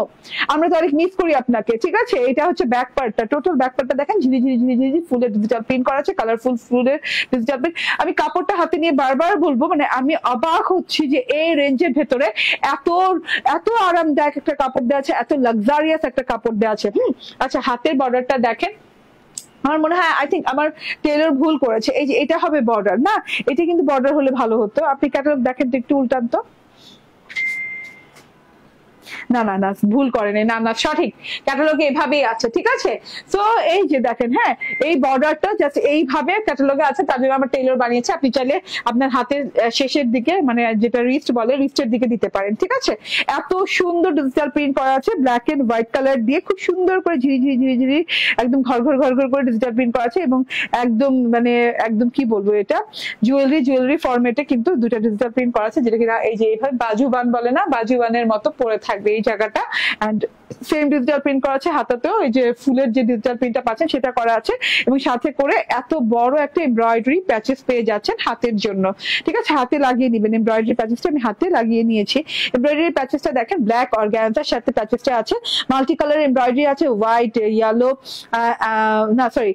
আমরা তো অনেক মিস করি আপনাকে। ঠিক আছে, এটা হচ্ছে ব্যাক পার্টটা, টোটাল ব্যাক পার্টটা দেখেন, ঝিরি ঝিরি ঝিরি ঝিরি ফুলের ডিজিটাল প্রিন্ট করা আছে, কালারফুল ফুলের ডিজিটাল প্রিন্ট। আমি কাপড়টা হাতে নিয়ে বারবার বলবো, মানে আমি অবাক হচ্ছি যে এই রেঞ্জের ভেতরে এত এত আরামদায়ক একটা কাপড় দেওয়া আছে, এত লাক্সারিয়াস একটা কাপড় দেওয়া আছে। আচ্ছা, হাতের বর্ডারটা দেখেন, আমার মনে হয় আই থিঙ্ক আমার টেলর ভুল করেছে। এই যে এটা হবে বর্ডার না, এটা কিন্তু বর্ডার হলে ভালো হতো। আপনি ক্যাটালগ দেখেন তো, একটু উল্টান তো। না না না, ভুল করেনি, না না সঠিক, ক্যাটালগে এভাবেই আছে। ঠিক আছে, তো এই যে দেখেন, হ্যাঁ এই বর্ডারটা জাস্ট এইভাবে ক্যাটালগে আছে, তার জন্য আমার টেলর বানিয়েছে। আপনি চাইলে আপনার হাতের শেষের দিকে, মানে যেটা রিস্ট বলে, রিস্টের দিকে দিতে পারেন। ঠিক আছে, এত সুন্দর ডিজিটাল প্রিন্ট করা আছে, ব্ল্যাক এন্ড হোয়াইট কালার দিয়ে খুব সুন্দর করে ঝিরি ঝিরি ঝিরি ঝিরি একদম ঘর ঘর ঘর ঘর করে ডিজিটাল প্রিন্ট করা আছে, এবং একদম মানে একদম কি বলবো, এটা জুয়েলারি ফরম্যাটে কিন্তু দুটা ডিজিটাল প্রিন্ট করা আছে, যেটা কিনা এই যে এইভাবে বাজুবান বলে না, বাজুবানের মতো পরে থাকবে এই জায়গাটা। এন্ড সেম ডিজিটাল প্রিন্ট করা আছে হাতাতেও, এই যে ফুলের যে ডিজিটাল প্রিন্টটা পাচ্ছেন সেটা করা আছে, এবং সাথে করে এত বড় একটা এমব্রয়ডারি প্যাচেস পেয়ে যাচ্ছেন হাতের জন্য। ঠিক আছে, হাতে লাগিয়ে নেবেন এমব্রয়ডারি প্যাচেসটা। আমি হাতে লাগিয়ে নিয়েছি। এমব্রয়ডারি প্যাচেসটা দেখেন, ব্ল্যাক অর্গানজার সাথে প্যাচেসটা আছে, মাল্টি কালার এমব্রয়ডারি আছে, হোয়াইট, ইয়েলো, না sorry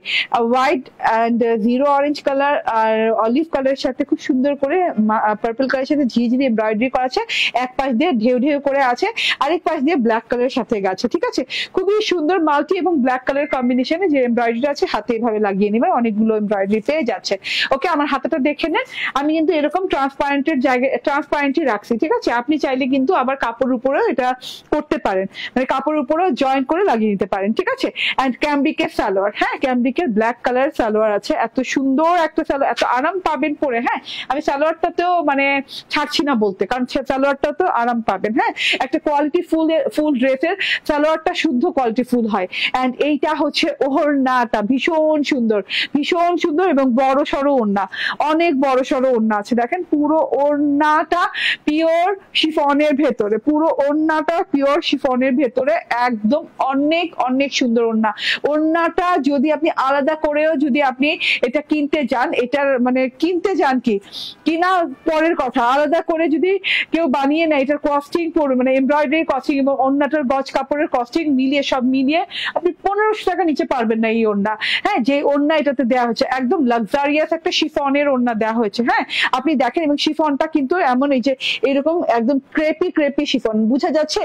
white and zero orange colour আর অলিভ কালারের সাথে খুব সুন্দর করে পার্পল কালারের সাথে ঝিরিঝিরি এমব্রয়ডারি করা আছে। এক পাশ দিয়ে ঢেউ ঢেউ করে আছে, আরেক পাশ দিয়ে ব্ল্যাক কালারের সাথে গেছে। ঠিক আছে, খুবই সুন্দর মাল্টি এবং ব্ল্যাক কালার কম্বিনেশনে যে এমব্রয়ডারি আছে, হাতে এভাবে লাগিয়ে নেবেন, অনেকগুলো এমব্রয়ডারি পেয়ে যাচ্ছে। ওকে, আমার হাতাটা দেখে নেন, আমি কিন্তু এরকম ট্রান্সপারেন্টের জায়গায় ট্রান্সপারেন্টই রাখছি। ঠিক আছে, আপনি চাইলে কিন্তু আবার কাপড়ের উপরেও এটা করতে পারেন, মানে কাপড়ের উপরেও জয়েন করে লাগিয়ে নিতে পারেন। ঠিক আছে, এন্ড ক্যামব্রিকের সালোয়ার, হ্যাঁ ক্যামব্রিকের ব্ল্যাক কালার সালোয়ার আছে, এত সুন্দর একটা সালোয়ার, এত আরাম পাবেন পরে। হ্যাঁ, আমি সালোয়ারটাতেও মানে ছাড়ছি না বলতে, কারণ সালোয়ারটা তো আরাম পাবেন। হ্যাঁ, একটা কোয়ালিটি ফুল ড্রেসের সালোয়ারটা শুদ্ধ কোয়ালিটি ফুল হয়। এন্ড এইটা হচ্ছে ওড়নাটা, ভীষণ সুন্দর এবং বড় সড়ো ওড়না, অনেক বড় সড়ো ওড়না আছে। দেখেন পুরো ওড়নাটা পিওর শিফনের ভেতরে, পুরো ওড়নাটা পিওর শিফনের ভেতরে, একদম অনেক অনেক সুন্দর ওড়না। ওড়নাটা যদি আপনি আলাদা করেও যদি আপনি এটা কিনতে যান, এটার মানে কিনতে যান কি কিনা পরের কথা, আলাদা করে যদি কেউ বানিয়ে নেয়, এটার কস্টিং পড়বে, মানে এমব্রয়ডারি কস্টিং এবং ওড়নাটার গজ কাপড়ের কস্টিং মিলিয়ে, সব মিলিয়ে আপনি 1500 টাকা নিচে পারবেন না এই ওড়না। হ্যাঁ, যে ওড়না এটাতে দেওয়া হচ্ছে, একদম লাক্সারিয়াস একটা শিফনের ওড়না দেওয়া হয়েছে। হ্যাঁ, আপনি দেখেন, এবং শিফনটা কিন্তু এমন, এই যে এরকম একদম ক্রেপি শিফন, বুঝা যাচ্ছে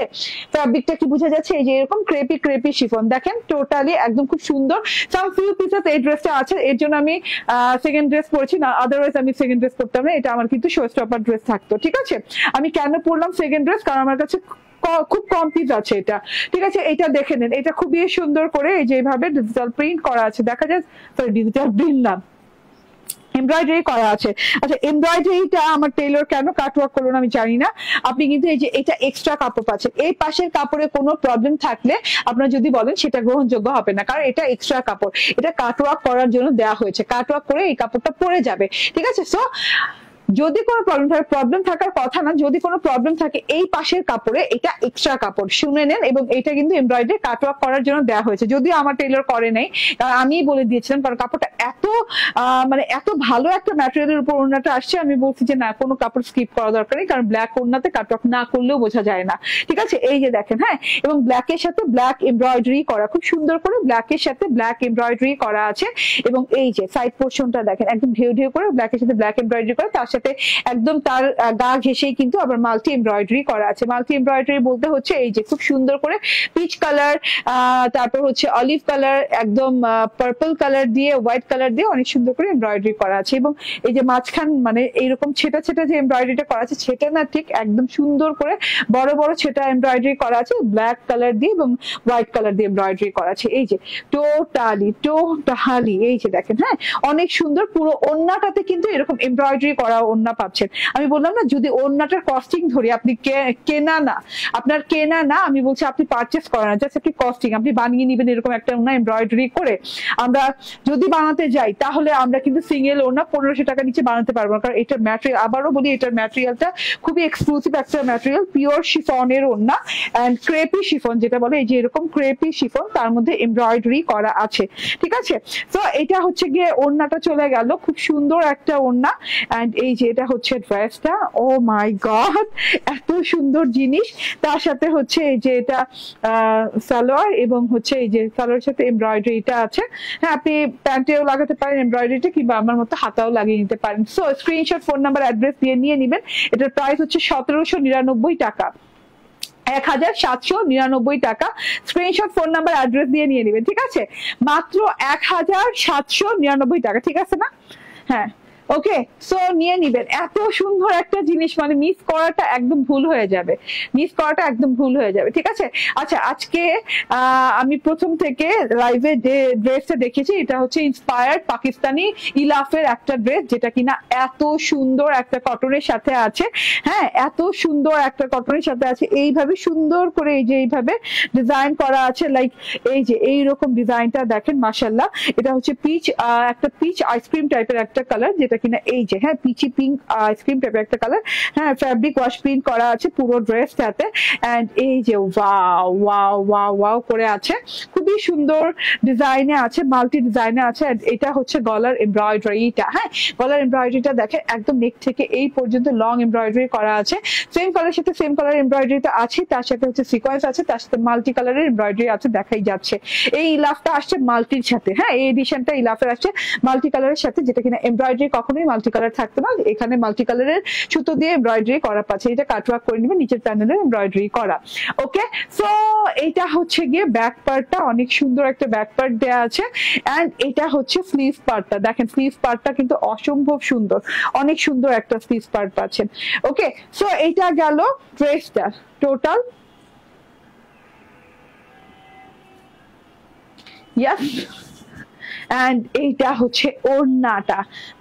ফ্যাব্রিকটা কি বোঝা যাচ্ছে? এই যে এরকম ক্রেপি শিফন দেখেন, টোটালি একদম খুব সুন্দর। সাম ফিউ পিসেস এই ড্রেসটা আছে, এর জন্য আমি সেকেন্ড ড্রেস পরেছি না, আদারওয়াইজ আমি সেকেন্ড ড্রেস করতাম না, এটা আমার কিন্তু শো স্টপার ড্রেস থাকতো। ঠিক আছে, আমি কেন পরলাম সেকেন্ড ড্রেস, কারণ আমার কাছে খুব কম পিস আছে এটা। ঠিক আছে, এটা দেখে নেন, এটা খুবই সুন্দর করে এই যে এইভাবে ডিজিটাল প্রিন্ট করা আছে, দেখা যায়, সরি ডিজিটাল প্রিন্ট না, এমব্রয়ডারি করা আছে। আচ্ছা, এমব্রয়ডারিটা আমার টেলর কেন কাটওয়ার্ক করলো না আমি জানি না। আপনি কিন্তু এই যে এটা এক্সট্রা কাপড় পাচ্ছেন, এই পাশের কাপড়ে কোনো প্রবলেম থাকলে আপনারা যদি বলেন সেটা গ্রহণযোগ্য হবে না, কারণ এটা এক্সট্রা কাপড়, এটা কাটওয়ার্ক করার জন্য দেওয়া হয়েছে, কাটওয়ার্ক করে এই কাপড়টা পরে যাবে। ঠিক আছে, সো যদি কোনো প্রবলেম থাকার কথা না, যদি কোনো প্রবলেম থাকে এই পাশের কাপড়ে, এটা এক্সট্রা কাপড়, শুনে নেন। এবং এটা কিন্তু এমব্রয়ডারি কাটওয়ার্ক করার জন্য দেওয়া হয়েছে, যদিও আমার টেলর করে নাই, আমি বলে দিয়েছিলাম, কারণ কাপড়টা এত মানে এত ভালো একটা ম্যাটেরিয়ালের উপর ওড়নাটা আসছে, আমি বলছি যে না, কোনো কাপড় স্কিপ করা দরকার নেই, কারণ ব্ল্যাক ওড়নাতে কাটওয়ার্ক না করলেও বোঝা যায় না। ঠিক আছে, এই যে দেখেন, হ্যাঁ, এবং ব্ল্যাকের সাথে ব্ল্যাক এমব্রয়ডারি করা, খুব সুন্দর করে ব্ল্যাকের সাথে ব্ল্যাক এমব্রয়ডারি করা আছে। এবং এই যে সাইড পোর্শনটা দেখেন, একদম ঢেউ ঢেউ করে ব্ল্যাকের সাথে ব্ল্যাক এমব্রয়ডারি করে, তার সাথে একদম তার গা ঘেঁষেই কিন্তু আবার মাল্টি এমব্রয়ডারি করা আছে। মাল্টি এমব্রয়ডারি বলতে হচ্ছে এই যে খুব সুন্দর করে পিচ কালার, তারপর হচ্ছে অলিভ কালার, একদম পার্পল কালার দিয়ে, হোয়াইট কালার দিয়ে অনেক সুন্দর করে এমব্রয়ডারি করা আছে। এবং এই যে মাঝখান মানে এইরকম ছেটা ছেটা যে এমব্রয়ডারিটা করা আছে, ছেটা না ঠিক, একদম সুন্দর করে বড় বড় ছেটা এমব্রয়ডারি করা আছে, ব্ল্যাক কালার দিয়ে এবং হোয়াইট কালার দিয়ে এমব্রয়ডারি করা আছে। এই যে টোটালি এই যে দেখেন, হ্যাঁ, অনেক সুন্দর। পুরো ওড়নাটাতে কিন্তু এরকম এমব্রয়ডারি করা ওড়না পাচ্ছেন। আমি বললাম না, যদি ওড়নাটার কস্টিং ধরি, আপনি কেনা না, আপনার কেনা না, আমি বলছি আপনি পারচেস করেন না, জাস্ট আপনি কস্টিং, আপনি বানিয়ে নিবেন এরকম একটা ওড়না এমব্রয়ডারি করে। আমরা যদি বানাতে যাই তাহলে আমরা কিন্তু সিঙ্গেল ওড়না 1500 টাকা নিচে বানাতে পারবো না, কারণ এটার ম্যাটেরিয়াল, আবারও বলি, এটার ম্যাটেরিয়ালটা খুবই এক্সক্লুসিভ একটা ম্যাটেরিয়াল, পিওর শিফনের ওড়না এন্ড ক্রেপি শিফন যেটা বলে, এই যে এরকম ক্রেপি শিফন, তার মধ্যে এমব্রয়ডারি করা আছে। ঠিক আছে, তো এটা হচ্ছে গিয়ে ওড়নাটা চলে গেল, খুব সুন্দর একটা ওড়না। এন্ড এই যে এটা হচ্ছে ড্রেসটা, ও মাই গড এত সুন্দর জিনিস। তার সাথে হচ্ছে এই যে এটা সালোয়ার, এবং হচ্ছে এই যে সালোয়ারের সাথে এমব্রয়ডারিটা আছে। হ্যাঁ, আপনি প্যান্টেও লাগাতে পারেন এমব্রয়ডারিটা, কিংবা আমার মতো হাতাও লাগিয়ে নিতে পারেন। So screenshot, phone number, address দিয়ে নিয়ে নিবেন। এটার প্রাইস হচ্ছে 1799 টাকা, 1799 টাকা। স্ক্রিনশট, ফোন নাম্বার, অ্যাড্রেস দিয়ে নিয়ে নেবেন, ঠিক আছে? মাত্র 1799 টাকা, ঠিক আছে না? হ্যাঁ, ওকে। সো নিয়ে নিবেন, এত সুন্দর একটা জিনিস, মানে মিস করাটা একদম ভুল হয়ে যাবে, মিস করাটা একদম ভুল হয়ে যাবে, ঠিক আছে? আচ্ছা, আজকে আমি প্রথম থেকে লাইভে যে ড্রেসটা দেখেছি, এটা হচ্ছে ইন্সপায়ার্ড পাকিস্তানি ইলাফের একটা ড্রেস, যেটা কিনা এত সুন্দর একটা কটনের সাথে আছে। হ্যাঁ, এত সুন্দর একটা কটনের সাথে আছে, এইভাবে সুন্দর করে এই যে এইভাবে ডিজাইন করা আছে, লাইক এই যে এইরকম ডিজাইনটা দেখেন, মাশাল্লাহ। এটা হচ্ছে পিচ, একটা পিচ আইসক্রিম টাইপের একটা কালার, যেটা কিনা এই যে, হ্যাঁ, পিচি পিঙ্ক আইসক্রিম টাইপের একটা কালার। হ্যাঁ, ফ্যাব্রিক ওয়াশ প্রিন্ট করা আছে পুরো ড্রেসটাতে, এন্ড এই যে ওয়াও ওয়াও ওয়াও ওয়াও করে আছে, খুবই সুন্দর ডিজাইনে আছে, মাল্টি ডিজাইনে আছে। এটা হচ্ছে গলার এমব্রয়ডারিটা। হ্যাঁ, গলার এমব্রয়ডারিটা দেখেন, একদম নেক থেকে এই পর্যন্ত লং এমব্রয়ডারি করা আছে। সেম কালার সাথে সেম কালার এমব্রয়ডারিটা আছে, তার সাথে হচ্ছে সিকোয়েন্স আছে, তার সাথে মাল্টি কালারের এমব্রয়ডারি আছে, দেখাই যাচ্ছে। এই ইলাফটা আসছে মাল্টির সাথে, হ্যাঁ, এই এডিশনটা ইলাফের আসছে মাল্টি কালারের সাথে, যেটা কিনা এমব্রয়ডারি কখনোই মাল্টি কালার থাকতো না, এখানে মাল্টি কালারের সুতো দিয়ে এমব্রয়ডারি করা পাচ্ছে। এটা কাটওয়ার্ক করে নেবে, নিচের প্যানেলে এমব্রয়ডারি করা। ওকে, সো এটা হচ্ছে গিয়ে ব্যাক পার্টটা, অনেক সুন্দর একটা ব্যাক পার্ট দেয়া আছে। এন্ড এটা হচ্ছে স্লিভ পার্টটা, দেখেন স্লিভ পার্টটা কিন্তু অসম্ভব সুন্দর, অনেক সুন্দর একটা স্লিভ পার্ট পাচ্ছেন। ওকে, সো এটা গেল ড্রেসটা টোটাল। ইয়াস, এন্ড এইটা হচ্ছে ওড়নাটা,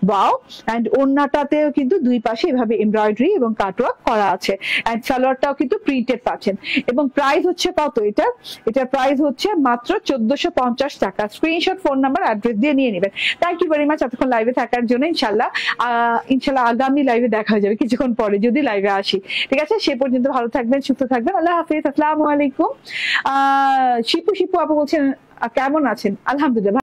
ওয়াও। এন্ড ওড়নাটাতেও কিন্তু দুই পাশে এভাবে এমব্রয়ডারি এবং কাটওয়ার্ক করা আছে, এন্ড সালোয়ারটাও কিন্তু প্রিন্টেড পাচ্ছেন। এবং প্রাইস হচ্ছে কত এটা? এটার প্রাইস হচ্ছে মাত্র 1450 টাকা। স্ক্রিনশট, ফোন নাম্বার, অ্যাড্রেস দিয়ে নিয়ে নেবেন। থ্যাংক ইউ ভেরি মাচ এতক্ষণ লাইভে থাকার জন্য। ইনশাল্লাহ আগামী লাইভে দেখা হয়ে যাবে কিছুক্ষণ পরে, যদি লাইভে আসি, ঠিক আছে? সে পর্যন্ত ভালো থাকবেন, সুস্থ থাকবেন, আল্লাহ হাফিজ, আসসালামু আলাইকুম। শিপু আপু বলছেন কেমন আছেন? আলহামদুলিল্লাহ।